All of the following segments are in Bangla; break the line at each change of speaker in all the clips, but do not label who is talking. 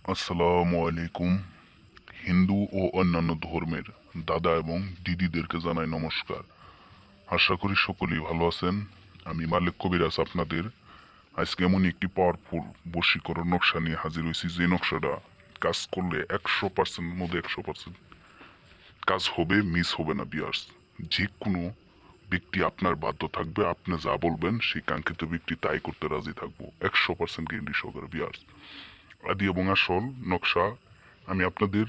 আসসালামু আলাইকুম। হিন্দু ও অন্যান্য ধর্মের দাদা এবং দিদিদেরকে জানাই নমস্কার। আশা করি সকলেই ভালো আছেন। আমি মালিক কবিরাজ আপনাদের আজকে এমন একটি পাওয়ারফুল বশীকরণ নকশা নিয়ে হাজির হয়েছি, যে নকশাটা কাজ করলে 100% মধ্যে 100% কাজ হবে, মিস হবে না বিয়ার্স। যে কোনো ব্যক্তি আপনার বাধ্য থাকবে, আপনি যা বলবেন সেই কাঙ্ক্ষিত ব্যক্তি তাই করতে রাজি থাকবো, 100% গ্যারান্টি সহকারে বিয়ার্স। আদি এবং আসল নকশা আমি আপনাদের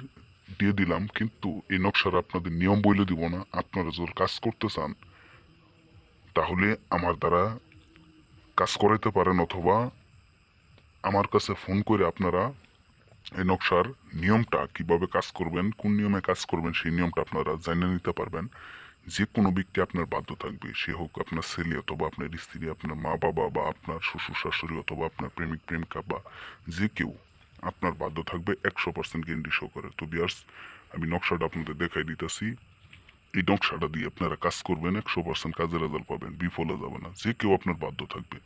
দিয়ে দিলাম, কিন্তু এই নকশার আপনাদের নিয়ম বলে দিব না। আপনারা যদি কাজ করতে চান তাহলে আমার দ্বারা কাজ করাইতে পারেন, অথবা আমার কাছে ফোন করে আপনারা এই নকশার নিয়মটা কিভাবে কাজ করবেন, কোন নিয়মে কাজ করবেন সেই নিয়মটা আপনারা জেনে নিতে পারবেন। যে কোনো ব্যক্তি আপনার বাধ্য থাকবে, সে হোক আপনার ছেলে অথবা আপনার স্ত্রী, আপনার মা বাবা বা আপনার শ্বশুর শাশুড়ি অথবা আপনার প্রেমিক প্রেমিকা বা যে কেউ আপনার বাধ্য থাকবে, 100% গ্যারান্টি সহকারে। তো বিয়ার্স, আমি নকশাটা আপনাদের দেখাই দিতেছি। এই নকশাটা দিয়ে আপনারা কাজ করবেন, 100% কাজের রেজাল্ট পাবেন, বিফলে যাবে না। যে কেউ আপনার বাধ্য থাকবে,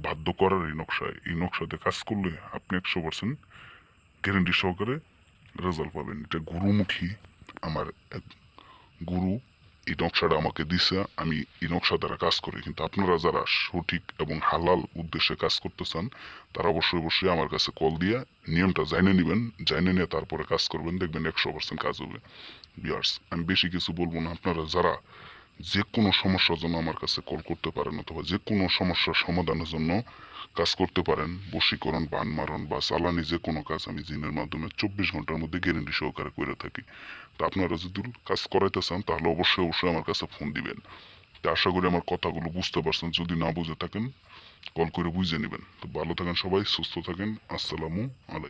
বাধ্য করার এই নকশায়, এই নকশাতে কাজ করলে আপনি 100% গ্যারান্টি সহকারে রেজাল্ট পাবেন। এটা গুরুমুখী আমার এক গুরু এই নকশাটা আমাকে দিছে, আমি এই নকশা দ্বারা কাজ করি। কিন্তু আপনারা যারা সঠিক এবং হালাল উদ্দেশ্যে কাজ করতে চান তারা অবশ্যই অবশ্যই আমার কাছে কল দিয়ে নিয়মটা জানিয়ে নেবেন, জানিয়ে নিয়ে তারপরে কাজ করবেন, দেখবেন 100% কাজ হবে। বিয়ার্স, আমি বেশি কিছু বলবো না। আপনারা যারা যে কোনো সমস্যার জন্য আমার কাছে কল করতে পারেন, অথবা যে কোনো সমস্যার সমাধানের জন্য কাজ করতে পারেন, বশীকরণ, বান মারণ বা চালানি যে কোনো কাজ আমি জিনের মাধ্যমে 24 ঘন্টার মধ্যে গ্যারেন্টি সহকারে করে থাকি। তো আপনারা যদি কাজ করাইতে চান তাহলে অবশ্যই অবশ্যই আমার কাছে ফোন দিবেন। তো আশা করি আমার কথাগুলো বুঝতে পারছেন। যদি না বুঝে থাকেন কল করে বুঝে নেবেন। তো ভালো থাকেন সবাই, সুস্থ থাকেন। আসসালামু আলাইকুম।